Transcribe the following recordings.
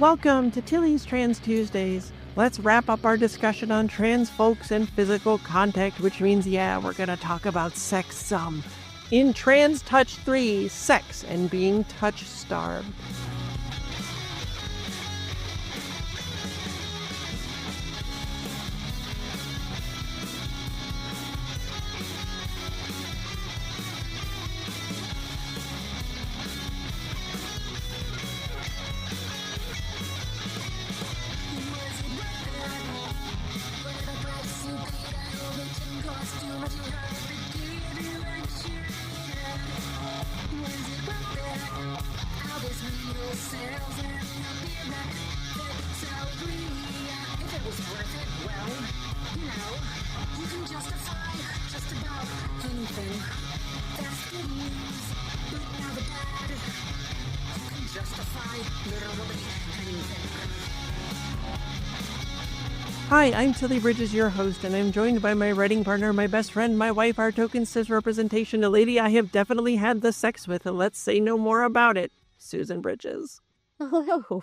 Welcome to Tilly's Trans Tuesdays. Let's wrap up our discussion on trans folks and physical contact, which means, we're going to talk about sex some. In Trans Touch 3, sex and being touch-starved. Hi, I'm Tilly Bridges, your host, and I'm joined by my writing partner, my best friend, my wife, our token cis representation, a lady I have definitely had the sex with, and let's say no more about it, Susan Bridges. Hello.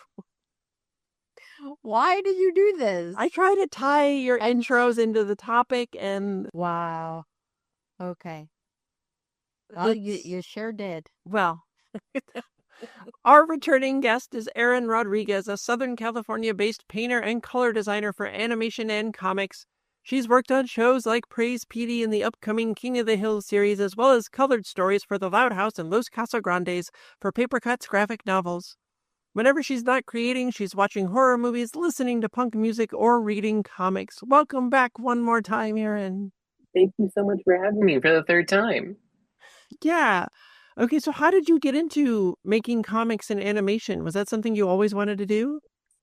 Why did you do this? I try to tie your intros into the topic and... Wow. Okay. Well, you sure did. Well... Our returning guest is Erin Rodriguez, a Southern California-based painter and color designer for animation and comics. She's worked on shows like Praise Petey in the upcoming King of the Hill series, as well as colored stories for The Loud House and Los Casagrandes for Paper Cuts graphic novels. Whenever she's not creating, she's watching horror movies, listening to punk music, or reading comics. Welcome back one more time, Erin. Thank you so much for having me for the third time. Yeah. Okay, so how did you get into making comics and animation? Was that something you always wanted to do?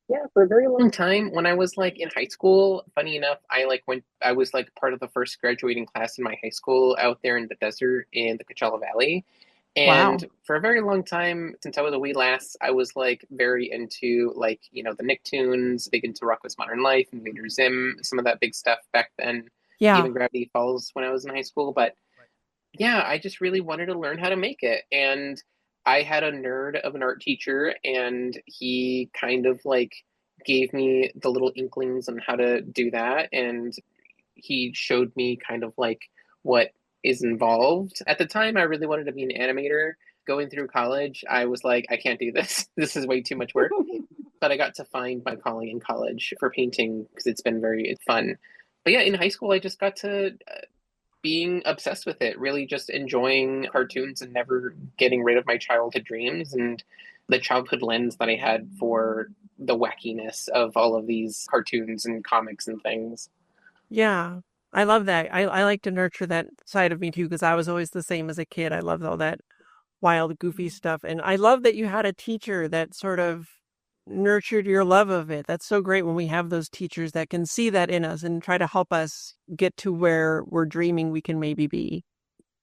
Yeah, for a very long time. When I was in high school, funny enough, I was part of the first graduating class in my high school out there in the desert in the Coachella Valley. And for a very long time, since I was a wee lass, I was very into the Nicktoons, big into Rock Was Modern Life, Invader Zim, some of that big stuff back then. Yeah. Even Gravity Falls when I was in high school. But yeah, I just really wanted to learn how to make it. And I had a nerd of an art teacher, and he kind of gave me the little inklings on how to do that. And he showed me kind of what is involved. At the time, I really wanted to be an animator. Going through college, I was like, I can't do this. This is way too much work. But I got to find my calling in college for painting because it's been very fun. But yeah, in high school, I just got to... being obsessed with it, really just enjoying cartoons and never getting rid of my childhood dreams and the childhood lens that I had for the wackiness of all of these cartoons and comics and things. Yeah, I love that. I like to nurture that side of me too, because I was always the same as a kid. I loved all that wild, goofy stuff. And I love that you had a teacher that sort of nurtured your love of it. That's so great when we have those teachers that can see that in us and try to help us get to where we're dreaming we can maybe be.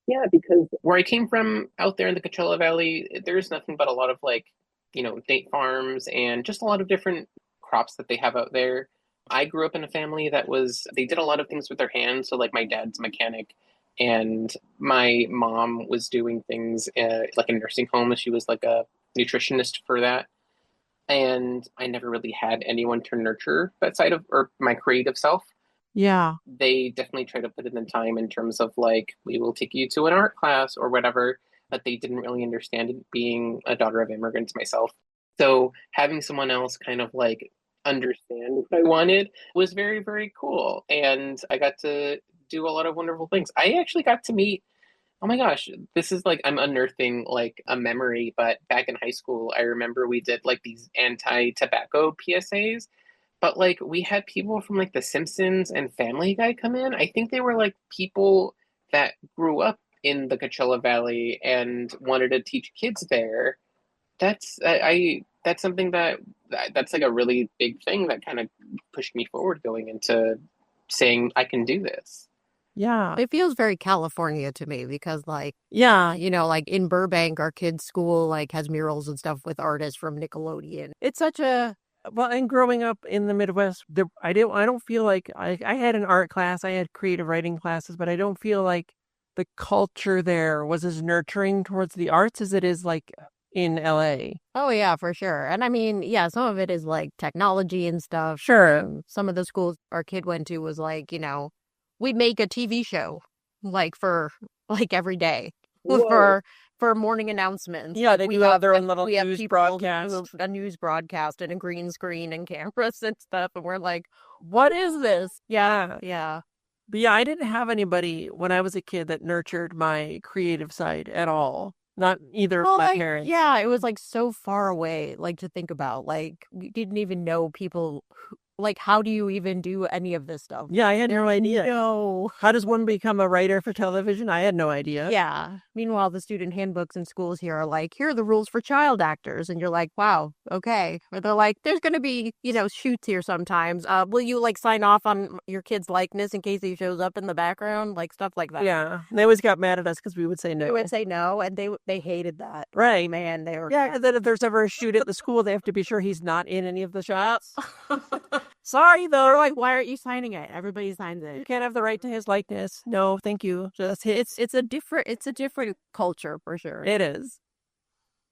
Yeah, because where I came from out there in the Coachella Valley, there's nothing but a lot of date farms and just a lot of different crops that they have out there. I grew up in a family they did a lot of things with their hands. So my dad's a mechanic, and my mom was doing things like in nursing homes. She was a nutritionist for that. And I never really had anyone to nurture that side of, or my creative self. Yeah. They definitely try to put in the time in terms of we will take you to an art class or whatever, but they didn't really understand it, being a daughter of immigrants myself. So having someone else kind of understand what I wanted was very, very cool. And I got to do a lot of wonderful things. I actually got to meet... Oh my gosh, this is I'm unearthing a memory, but back in high school, I remember we did these anti-tobacco PSAs, but we had people from The Simpsons and Family Guy come in. I think they were people that grew up in the Coachella Valley and wanted to teach kids there. That's something that's a really big thing that kind of pushed me forward going into saying I can do this. Yeah. It feels very California to me because in Burbank, our kids' school has murals and stuff with artists from Nickelodeon. It's such a... Well, and growing up in the Midwest, I don't feel like I had an art class, I had creative writing classes, but I don't feel like the culture there was as nurturing towards the arts as it is in LA. Oh, yeah, for sure. And I mean, yeah, some of it is like technology and stuff. Sure. Some of the schools our kid went to was like, we make a TV show like for like every day Whoa. for morning announcements. Yeah, they we do have their own little we have news people broadcast. who do a news broadcast and a green screen and cameras and stuff, and we're like, what is this? Yeah, yeah. But yeah, I didn't have anybody when I was a kid that nurtured my creative side at all. Not either of my parents. Yeah, it was like so far away, like to think about. Like we didn't even know people like, how do you even do any of this stuff? Yeah, I had no idea. No. How does one become a writer for television? I had no idea. Yeah. Meanwhile, the student handbooks in schools here are like, here are the rules for child actors. And you're like, wow, okay. Or they're like, there's going to be, shoots here sometimes. Will you like sign off on your kid's likeness in case he shows up in the background? Like stuff like that. Yeah. And they always got mad at us because we would say no. They would say no. And they hated that. Right. Man, they were. Yeah. And then if there's ever a shoot at the school, they have to be sure he's not in any of the shots. Sorry, though. They're like, why aren't you signing it? Everybody signs it. You can't have the right to his likeness. No, thank you. Just it's a different culture for sure. It is.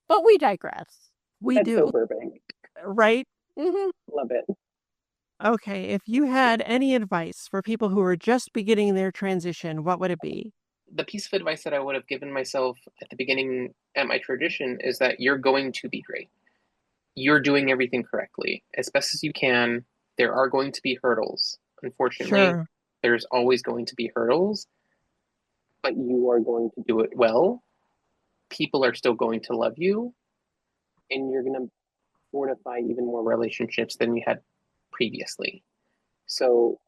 But we digress. We That's do. so Burbank. Right? Mm-hmm. Love it. Okay, if you had any advice for people who are just beginning their transition, what would it be? The piece of advice that I would have given myself at the beginning at my transition is that you're going to be great. You're doing everything correctly as best as you can. There are going to be hurdles. Unfortunately, Sure. There's always going to be hurdles, but you are going to do it well. People are still going to love you, and you're going to fortify even more relationships than you had previously. So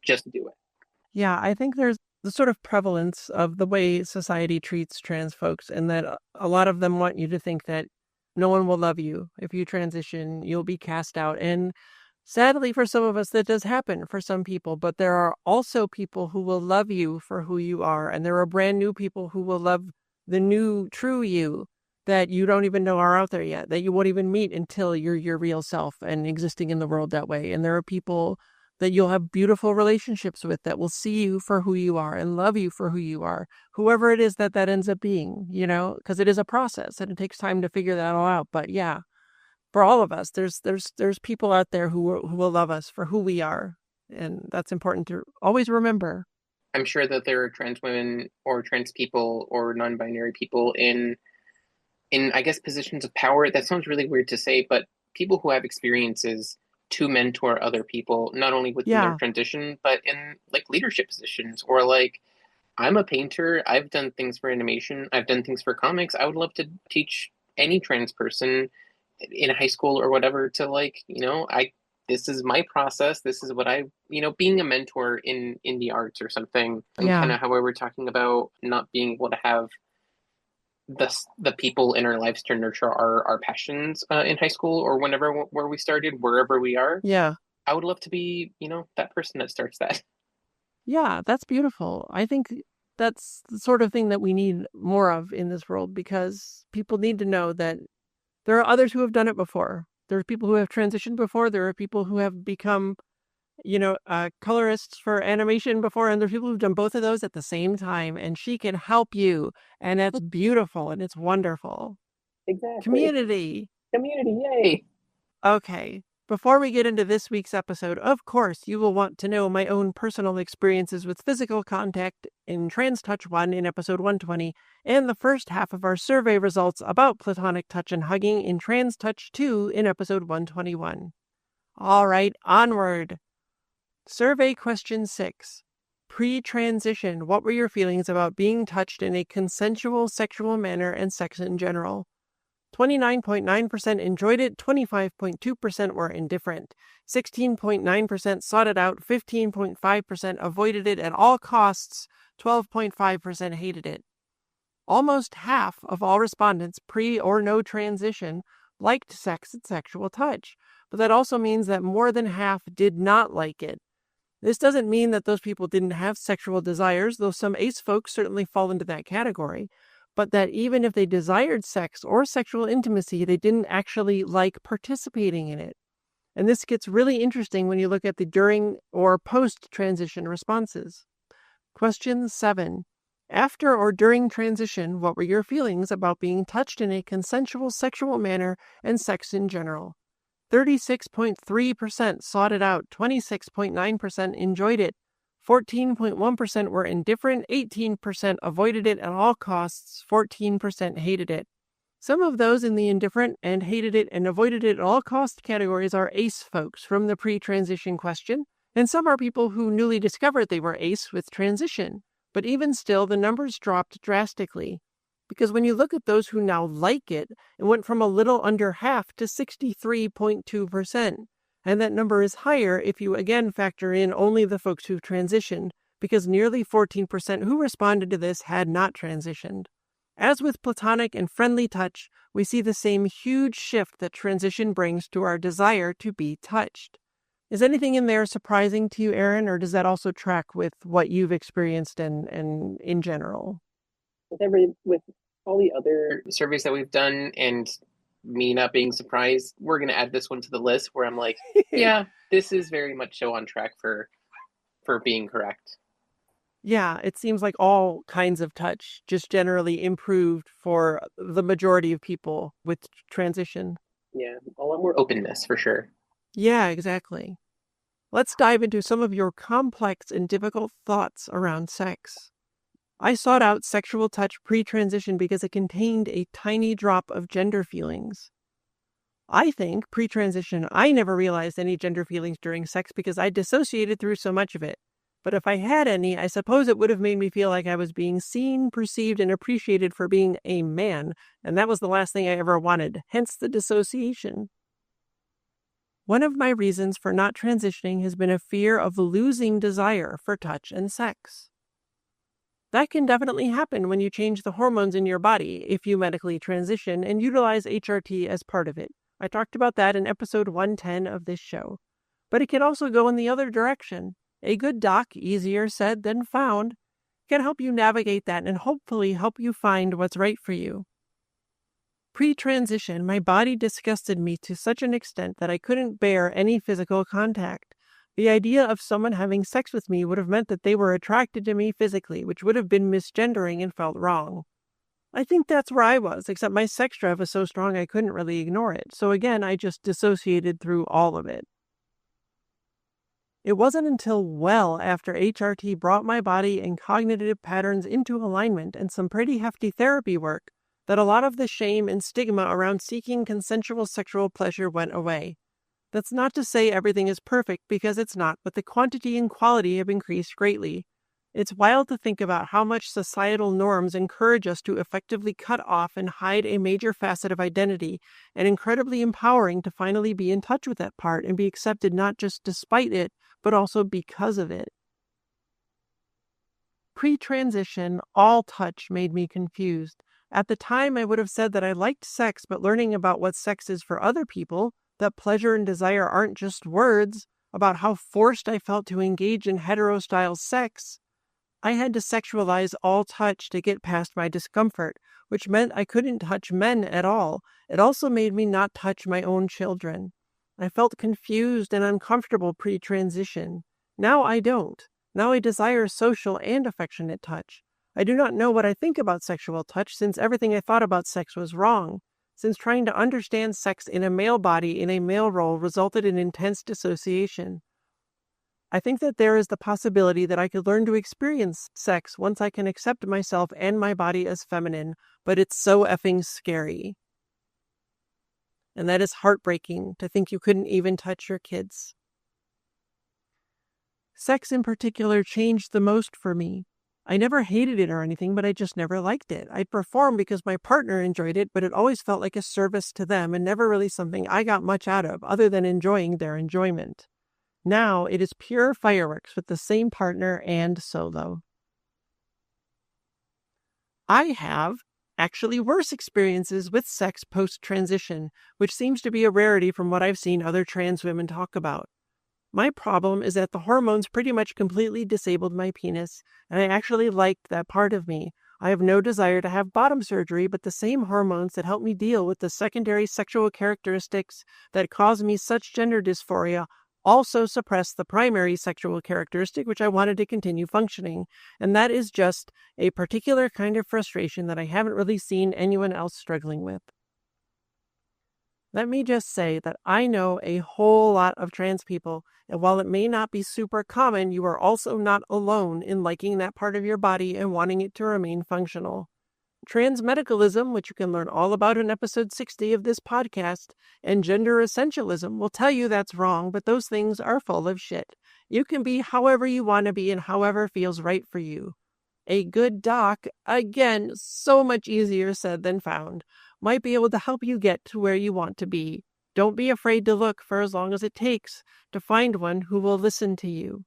just do it. Yeah, I think there's the sort of prevalence of the way society treats trans folks, and that a lot of them want you to think that no one will love you. If you transition, you'll be cast out. And sadly, for some of us, that does happen for some people. But there are also people who will love you for who you are. And there are brand new people who will love the new, true you that you don't even know are out there yet, that you won't even meet until you're your real self and existing in the world that way. And there are people that you'll have beautiful relationships with that will see you for who you are and love you for who you are, whoever it is that ends up being, because it is a process and it takes time to figure that all out. But yeah, for all of us, there's people out there who will love us for who we are. And that's important to always remember. I'm sure that there are trans women or trans people or non-binary people in I guess positions of power. That sounds really weird to say, but people who have experiences to mentor other people, not only within their transition, but in like leadership positions, or like, I'm a painter, I've done things for animation, I've done things for comics. I would love to teach any trans person in high school or whatever to like, this is my process. This is what being a mentor in the arts or something. And kind of how we were talking about not being able to have the people in our lives to nurture our passions in high school or whenever where we started, wherever we are. Yeah. I would love to be, that person that starts that. Yeah, that's beautiful. I think that's the sort of thing that we need more of in this world, because people need to know that there are others who have done it before. There are people who have transitioned before. There are people who have become, colorists for animation before. And there's people who've done both of those at the same time. And she can help you. And it's beautiful and it's wonderful. Exactly. Community, yay. Okay. Before we get into this week's episode, of course, you will want to know my own personal experiences with physical contact in Trans Touch 1 in episode 120, and the first half of our survey results about platonic touch and hugging in Trans Touch 2 in episode 121. All right, onward. Survey question 6. Pre-transition, what were your feelings about being touched in a consensual sexual manner and sex in general? 29.9% enjoyed it, 25.2% were indifferent, 16.9% sought it out, 15.5% avoided it at all costs, 12.5% hated it. Almost half of all respondents, pre or no transition, liked sex and sexual touch, but that also means that more than half did not like it. This doesn't mean that those people didn't have sexual desires, though some ace folks certainly fall into that category, but that even if they desired sex or sexual intimacy, they didn't actually like participating in it. And this gets really interesting when you look at the during or post-transition responses. Question 7. After or during transition, what were your feelings about being touched in a consensual sexual manner and sex in general? 36.3% sought it out, 26.9% enjoyed it, 14.1% were indifferent, 18% avoided it at all costs, 14% hated it. Some of those in the indifferent and hated it and avoided it at all cost categories are ACE folks from the pre-transition question, and some are people who newly discovered they were ACE with transition. But even still, the numbers dropped drastically. Because when you look at those who now like it, it went from a little under half to 63.2%. And that number is higher if you again factor in only the folks who've transitioned, because nearly 14% who responded to this had not transitioned. As with platonic and friendly touch, we see the same huge shift that transition brings to our desire to be touched. Is anything in there surprising to you, Erin, or does that also track with what you've experienced and in general? With all the other surveys that we've done and me not being surprised, we're going to add this one to the list where I'm like, yeah, this is very much so on track for being correct. Yeah, it seems like all kinds of touch just generally improved for the majority of people with transition. Yeah, a lot more openness for sure. Yeah, exactly. Let's dive into some of your complex and difficult thoughts around sex. I sought out sexual touch pre-transition because it contained a tiny drop of gender feelings. I think pre-transition, I never realized any gender feelings during sex because I dissociated through so much of it. But if I had any, I suppose it would have made me feel like I was being seen, perceived, and appreciated for being a man, and that was the last thing I ever wanted, hence the dissociation. One of my reasons for not transitioning has been a fear of losing desire for touch and sex. That can definitely happen when you change the hormones in your body if you medically transition and utilize HRT as part of it. I talked about that in episode 110 of this show. But it can also go in the other direction. A good doc, easier said than found, can help you navigate that and hopefully help you find what's right for you. Pre-transition, my body disgusted me to such an extent that I couldn't bear any physical contact. The idea of someone having sex with me would have meant that they were attracted to me physically, which would have been misgendering and felt wrong. I think that's where I was, except my sex drive was so strong I couldn't really ignore it. So again, I just dissociated through all of it. It wasn't until well after HRT brought my body and cognitive patterns into alignment and some pretty hefty therapy work that a lot of the shame and stigma around seeking consensual sexual pleasure went away. That's not to say everything is perfect, because it's not, but the quantity and quality have increased greatly. It's wild to think about how much societal norms encourage us to effectively cut off and hide a major facet of identity, and incredibly empowering to finally be in touch with that part and be accepted not just despite it, but also because of it. Pre-transition, all touch made me confused. At the time, I would have said that I liked sex, but learning about what sex is for other people, that pleasure and desire aren't just words, about how forced I felt to engage in hetero-style sex, I had to sexualize all touch to get past my discomfort, which meant I couldn't touch men at all. It also made me not touch my own children. I felt confused and uncomfortable pre-transition. Now I don't. Now I desire social and affectionate touch. I do not know what I think about sexual touch, since everything I thought about sex was wrong. Since trying to understand sex in a male body in a male role resulted in intense dissociation. I think that there is the possibility that I could learn to experience sex once I can accept myself and my body as feminine, but it's so effing scary. And that is heartbreaking to think you couldn't even touch your kids. Sex in particular changed the most for me. I never hated it or anything, but I just never liked it. I'd perform because my partner enjoyed it, but it always felt like a service to them and never really something I got much out of other than enjoying their enjoyment. Now it is pure fireworks with the same partner and solo. I have actually worse experiences with sex post-transition, which seems to be a rarity from what I've seen other trans women talk about. My problem is that the hormones pretty much completely disabled my penis, and I actually liked that part of me. I have no desire to have bottom surgery, but the same hormones that help me deal with the secondary sexual characteristics that cause me such gender dysphoria also suppressed the primary sexual characteristic, which I wanted to continue functioning. And that is just a particular kind of frustration that I haven't really seen anyone else struggling with. Let me just say that I know a whole lot of trans people, and while it may not be super common, you are also not alone in liking that part of your body and wanting it to remain functional. Transmedicalism, which you can learn all about in episode 60 of this podcast, and gender essentialism will tell you that's wrong, but those things are full of shit. You can be however you want to be and however feels right for you. A good doc, again, so much easier said than found, might be able to help you get to where you want to be. Don't be afraid to look for as long as it takes to find one who will listen to you.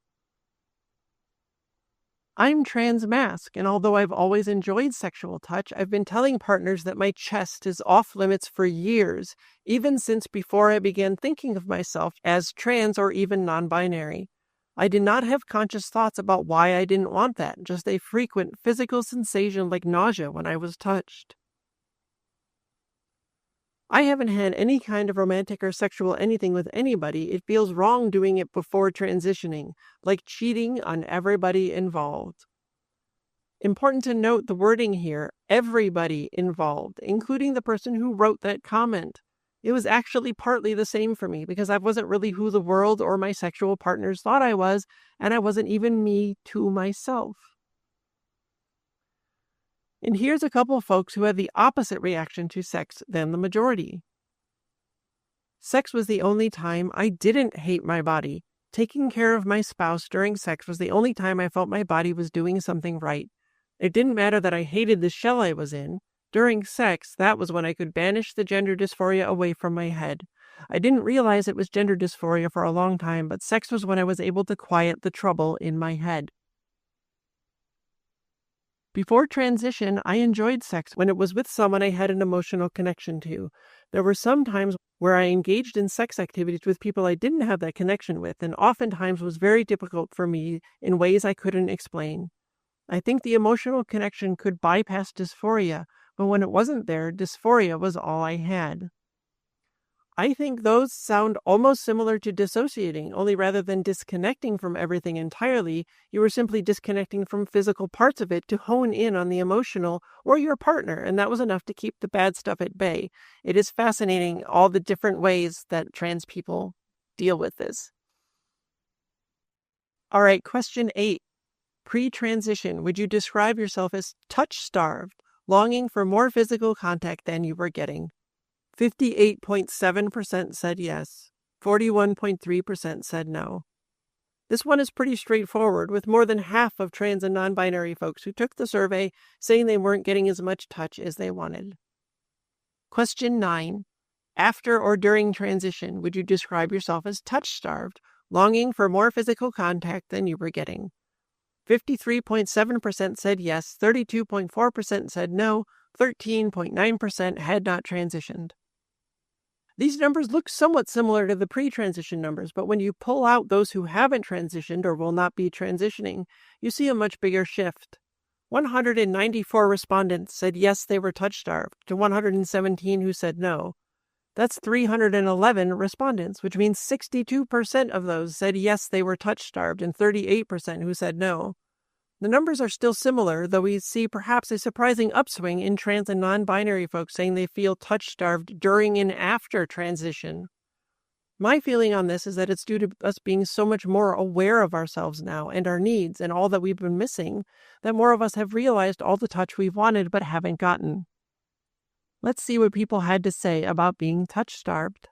I'm transmasc, and although I've always enjoyed sexual touch, I've been telling partners that my chest is off limits for years, even since before I began thinking of myself as trans or even non-binary. I did not have conscious thoughts about why I didn't want that, just a frequent physical sensation like nausea when I was touched. I haven't had any kind of romantic or sexual anything with anybody. It feels wrong doing it before transitioning, like cheating on everybody involved. Important to note the wording here, everybody involved, including the person who wrote that comment. It was actually partly the same for me because I wasn't really who the world or my sexual partners thought I was, and I wasn't even me to myself. And here's a couple of folks who had the opposite reaction to sex than the majority. Sex was the only time I didn't hate my body. Taking care of my spouse during sex was the only time I felt my body was doing something right. It didn't matter that I hated the shell I was in. During sex, that was when I could banish the gender dysphoria away from my head. I didn't realize it was gender dysphoria for a long time, but sex was when I was able to quiet the trouble in my head. Before transition, I enjoyed sex when it was with someone I had an emotional connection to. There were some times where I engaged in sex activities with people I didn't have that connection with, and oftentimes was very difficult for me in ways I couldn't explain. I think the emotional connection could bypass dysphoria, but when it wasn't there, dysphoria was all I had. I think those sound almost similar to dissociating, only rather than disconnecting from everything entirely, you were simply disconnecting from physical parts of it to hone in on the emotional or your partner, and that was enough to keep the bad stuff at bay. It is fascinating all the different ways that trans people deal with this. All right, question 8. Pre-transition, would you describe yourself as touch-starved, longing for more physical contact than you were getting? 58.7% said yes. 41.3% said no. This one is pretty straightforward, with more than half of trans and non-binary folks who took the survey saying they weren't getting as much touch as they wanted. Question 9. After or during transition, would you describe yourself as touch-starved, longing for more physical contact than you were getting? 53.7% said yes, 32.4% said no, 13.9% had not transitioned. These numbers look somewhat similar to the pre-transition numbers, but when you pull out those who haven't transitioned or will not be transitioning, you see a much bigger shift. 194 respondents said yes, they were touch-starved, to 117 who said no. That's 311 respondents, which means 62% of those said yes, they were touch-starved, and 38% who said no. The numbers are still similar, though we see perhaps a surprising upswing in trans and non-binary folks saying they feel touch-starved during and after transition. My feeling on this is that it's due to us being so much more aware of ourselves now and our needs and all that we've been missing, that more of us have realized all the touch we've wanted but haven't gotten. Let's see what people had to say about being touch-starved.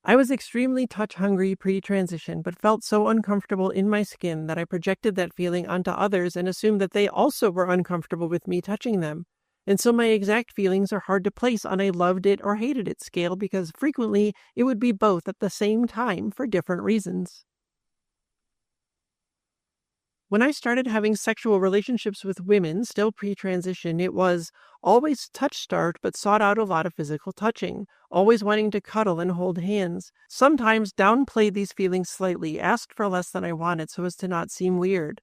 I was extremely touch-hungry pre-transition, but felt so uncomfortable in my skin that I projected that feeling onto others and assumed that they also were uncomfortable with me touching them. And so my exact feelings are hard to place on a loved it or hated it scale because frequently it would be both at the same time for different reasons. When I started having sexual relationships with women, still pre-transition, it was always touch-starved but sought out a lot of physical touching, always wanting to cuddle and hold hands. Sometimes downplayed these feelings slightly, asked for less than I wanted so as to not seem weird.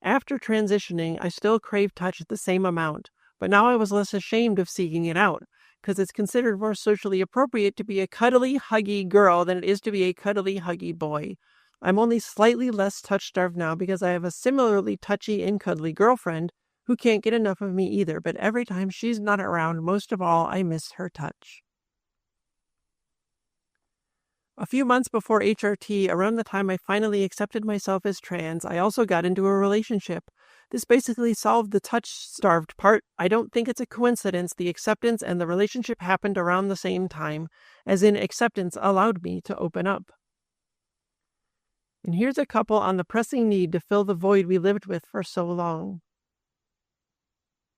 After transitioning, I still craved touch the same amount, but now I was less ashamed of seeking it out. because it's considered more socially appropriate to be a cuddly, huggy girl than it is to be a cuddly, huggy boy. I'm only slightly less touch-starved now because I have a similarly touchy and cuddly girlfriend who can't get enough of me either, but every time she's not around, most of all, I miss her touch. A few months before HRT, around the time I finally accepted myself as trans, I also got into a relationship. This basically solved the touch-starved part. I don't think it's a coincidence the acceptance and the relationship happened around the same time, as in acceptance allowed me to open up. And here's a couple on the pressing need to fill the void we lived with for so long.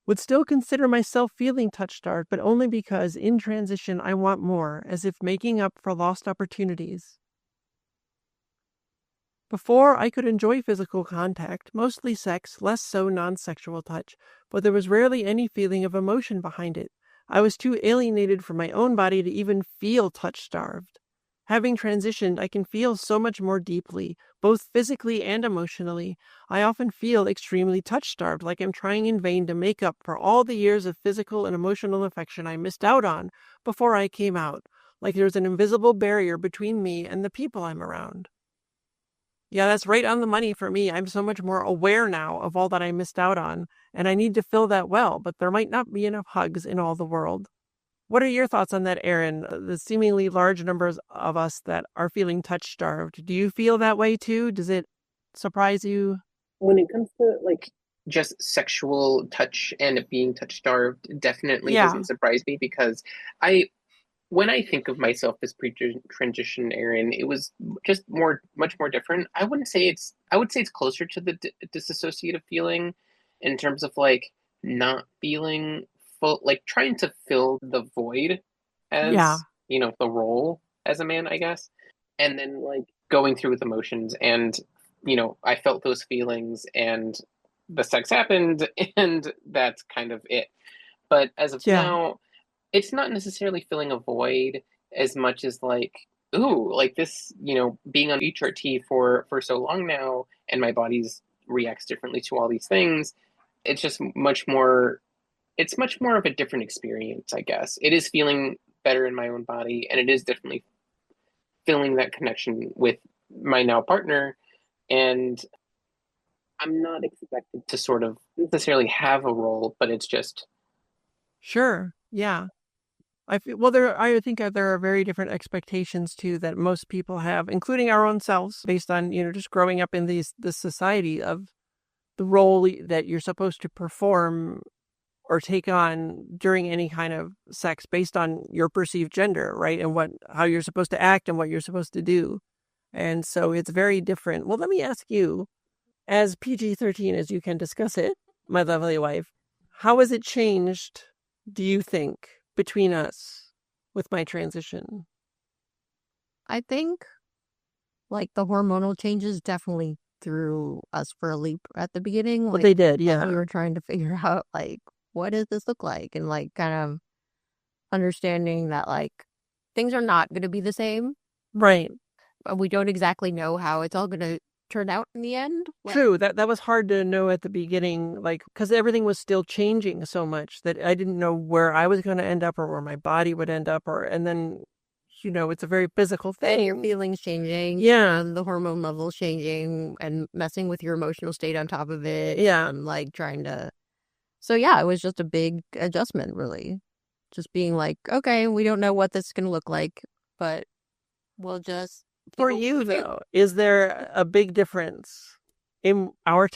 Would still consider myself feeling touch-starved, but only because in transition I want more, as if making up for lost opportunities. Before, I could enjoy physical contact, mostly sex, less so non-sexual touch, but there was rarely any feeling of emotion behind it. I was too alienated from my own body to even feel touch-starved. Having transitioned, I can feel so much more deeply, both physically and emotionally. I often feel extremely touch-starved, like I'm trying in vain to make up for all the years of physical and emotional affection I missed out on before I came out, like there's an invisible barrier between me and the people I'm around. Yeah, that's right on the money for me. I'm so much more aware now of all that I missed out on, and I need to fill that well, but there might not be enough hugs in all the world. What are your thoughts on that, Erin? The seemingly large numbers of us that are feeling touch-starved. Do you feel that way too? Does it surprise you? When it comes to like just sexual touch and it being touch starved, definitely Yeah. doesn't surprise me because I when I think of myself as pre-transition Erin, it was just much more different. I would say it's closer to the disassociative feeling in terms of like not feeling full, like trying to fill the void Yeah. as, the role as a man, I guess. And then like going through with emotions and, I felt those feelings and the sex happened and that's kind of it. But as of Yeah. now, it's not necessarily filling a void as much as like, ooh, like this, being on HRT for so long now, and my body's reacts differently to all these things. It's just much more. It's much more of a different experience, I guess. It is feeling better in my own body, and it is definitely feeling that connection with my now partner. And I'm not expected to sort of necessarily have a role, but it's just Sure. Yeah. I think there are very different expectations too that most people have, including our own selves, based on, just growing up in this society of the role that you're supposed to perform or take on during any kind of sex based on your perceived gender, right? And how you're supposed to act and what you're supposed to do. And so it's very different. Well, let me ask you, as PG-13 as you can discuss it, my lovely wife, how has it changed, do you think, between us with my transition? I think like the hormonal changes definitely threw us for a leap at the beginning. Well, Like they did, yeah. we were trying to figure out like what does this look like, and like kind of understanding that like things are not going to be the same. Right. But we don't exactly know how it's all going to turn out in the end. True. That was hard to know at the beginning, like, because everything was still changing so much that I didn't know where I was going to end up or where my body would end up, and then, it's a very physical thing. And your feelings changing. Yeah. And the hormone levels changing and messing with your emotional state on top of it. Yeah. And like trying to. So yeah, it was just a big adjustment, really. Just being like, okay, we don't know what this is going to look like, but we'll just. For you, though, is there a big difference in our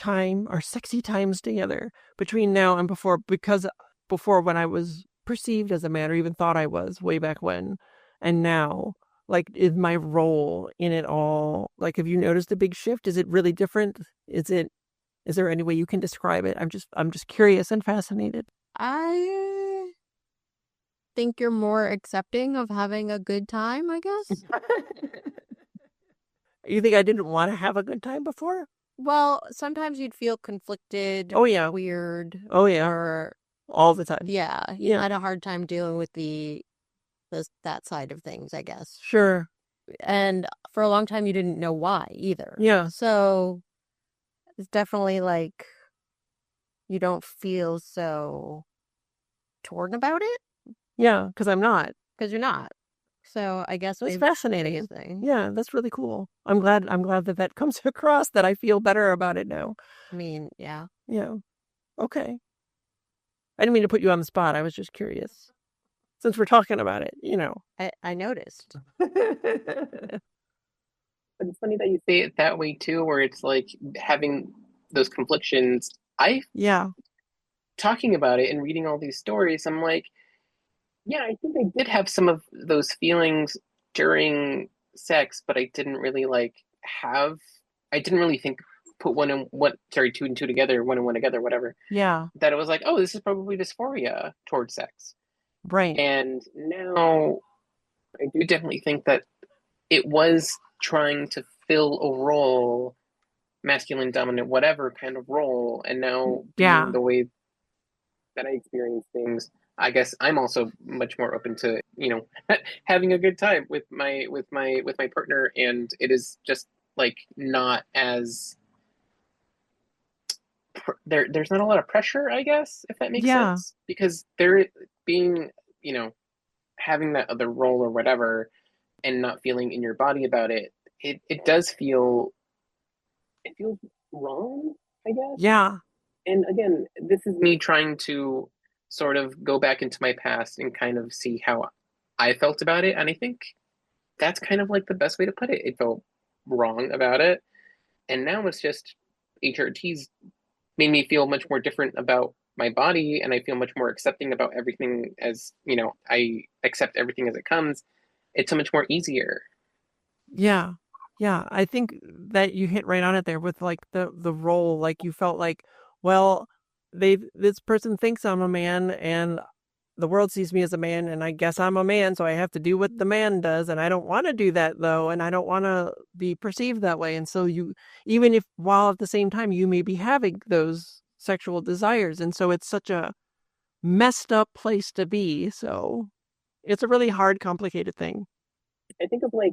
sexy times together between now and before? Because before, when I was perceived as a man, or even thought I was way back when, and now, like, is my role in it all, like, have you noticed a big shift? Is it really different? Is there any way you can describe it? I'm just curious and fascinated. I think you're more accepting of having a good time, I guess. You think I didn't want to have a good time before? Well, sometimes you'd feel conflicted. Oh, yeah. Weird. Oh, yeah. Or all the time. Yeah. You had a hard time dealing with that side of things, I guess. Sure. And for a long time, you didn't know why either. Yeah. So it's definitely like you don't feel so torn about it. Yeah, because I'm not. because you're not. So I guess That's maybe fascinating. interesting. Yeah, that's really cool. I'm glad that comes across, that I feel better about it now. I mean, yeah. Yeah. Okay. I didn't mean to put you on the spot. I was just curious. Since we're talking about it, I noticed. But it's funny that you say it that way too, where it's like having those conflictions. Yeah. Talking about it and reading all these stories, I'm like, yeah, I think I did have some of those feelings during sex, but I didn't really I didn't really think, put two and two together, one and one together, whatever. Yeah. That it was like, oh, this is probably dysphoria towards sex. Right. And now I do definitely think that it was trying to fill a role, masculine, dominant, whatever kind of role, and now Yeah. being the way that I experience things, I guess I'm also much more open to, having a good time with my partner, and it is just like not as there's not a lot of pressure, I guess, if that makes Yeah. sense, because there being, having that other role or whatever and not feeling in your body about it, it does feel, it feels wrong, I guess. Yeah. And again, this is me trying to sort of go back into my past and kind of see how I felt about it. And I think that's kind of like the best way to put it. It felt wrong about it. And now it's just HRT's made me feel much more different about my body, and I feel much more accepting about everything, as, I accept everything as it comes. It's so much more easier. Yeah. Yeah. I think that you hit right on it there with like the role. Like you felt like, well, this person thinks I'm a man and the world sees me as a man, and I guess I'm a man, so I have to do what the man does, and I don't want to do that though, and I don't want to be perceived that way. And so even if while at the same time you may be having those sexual desires, and so it's such a messed up place to be. So it's a really hard, complicated thing. I think of like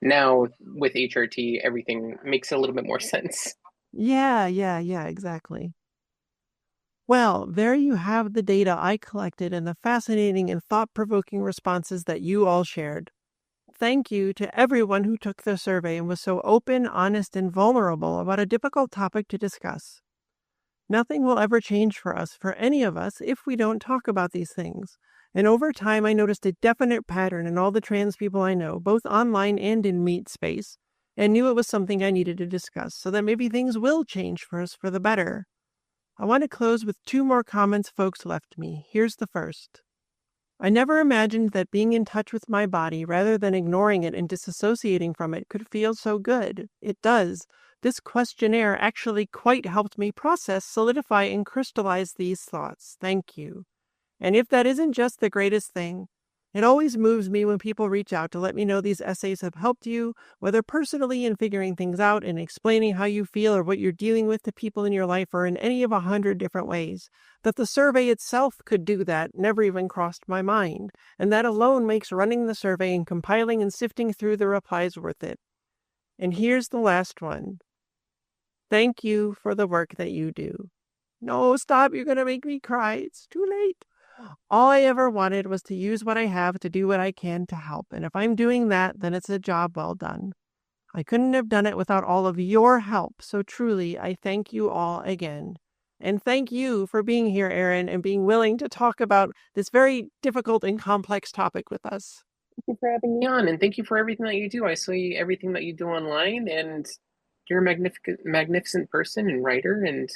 now with HRT, everything makes a little bit more sense. Yeah, exactly. Well, there you have the data I collected and the fascinating and thought-provoking responses that you all shared. Thank you to everyone who took the survey and was so open, honest, and vulnerable about a difficult topic to discuss. Nothing will ever change for us, for any of us, if we don't talk about these things. And over time, I noticed a definite pattern in all the trans people I know, both online and in meet space, and knew it was something I needed to discuss so that maybe things will change for us for the better. I want to close with 2 more comments folks left me. Here's the first. I never imagined that being in touch with my body rather than ignoring it and disassociating from it could feel so good. It does. This questionnaire actually quite helped me process, solidify, and crystallize these thoughts. Thank you. And if that isn't just the greatest thing, it always moves me when people reach out to let me know these essays have helped you, whether personally in figuring things out and explaining how you feel or what you're dealing with to people in your life, or in any of 100 different ways. That the survey itself could do that never even crossed my mind, and that alone makes running the survey and compiling and sifting through the replies worth it. And here's the last one. Thank you for the work that you do. No, stop, you're going to make me cry. It's too late. All I ever wanted was to use what I have to do what I can to help. And if I'm doing that, then it's a job well done. I couldn't have done it without all of your help. So truly, I thank you all again. And thank you for being here, Erin, and being willing to talk about this very difficult and complex topic with us. Thank you for having me on, and thank you for everything that you do. I see everything that you do online, and you're a magnificent person and writer, and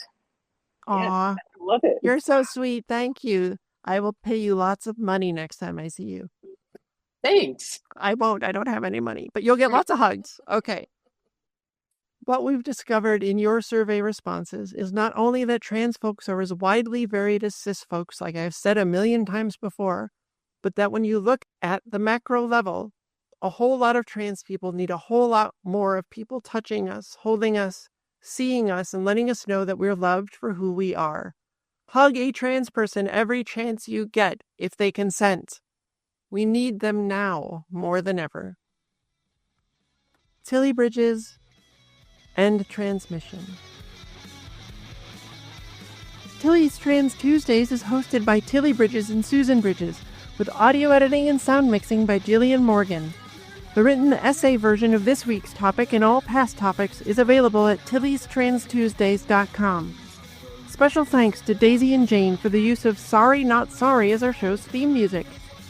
yeah, Aw, I love it. you're so sweet. Thank you. I will pay you lots of money next time I see you. Thanks. I won't. I don't have any money, but you'll get lots of hugs. Okay. What we've discovered in your survey responses is not only that trans folks are as widely varied as cis folks, like I've said a million times before, but that when you look at the macro level, a whole lot of trans people need a whole lot more of people touching us, holding us, seeing us, and letting us know that we're loved for who we are. Hug a trans person every chance you get if they consent. We need them now more than ever. Tilly Bridges, end transmission. Tilly's Trans Tuesdays is hosted by Tilly Bridges and Susan Bridges, with audio editing and sound mixing by Jillian Morgan. The written essay version of this week's topic and all past topics is available at Tillie'sTransTuesdays.com. Special thanks to Daisy and Jane for the use of Sorry Not Sorry as our show's theme music.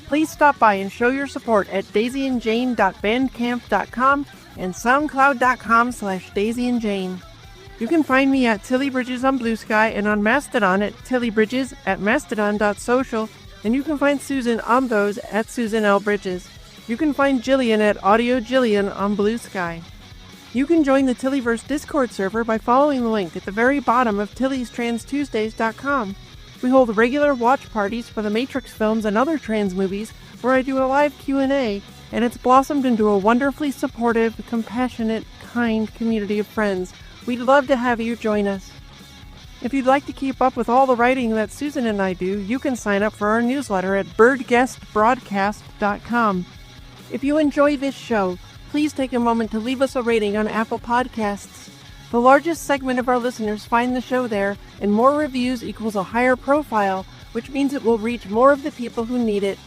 Please stop by and show your support at daisyandjane.bandcamp.com and soundcloud.com/daisyandjane. You can find me at Tilly Bridges on Blue Sky and on Mastodon at tillybridges at mastodon.social, and you can find Susan on those at Susan L. Bridges. You can find Jillian at Audio Jillian on Blue Sky. You can join the Tillyverse Discord server by following the link at the very bottom of Tillie'sTransTuesdays.com. We hold regular watch parties for the Matrix films and other trans movies where I do a live Q&A, and it's blossomed into a wonderfully supportive, compassionate, kind community of friends. We'd love to have you join us. If you'd like to keep up with all the writing that Susan and I do, you can sign up for our newsletter at birdguestbroadcast.com. If you enjoy this show, please take a moment to leave us a rating on Apple Podcasts. The largest segment of our listeners find the show there, and more reviews equals a higher profile, which means it will reach more of the people who need it.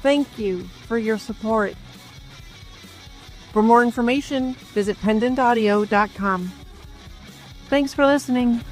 Thank you for your support. For more information, visit pendantaudio.com. Thanks for listening.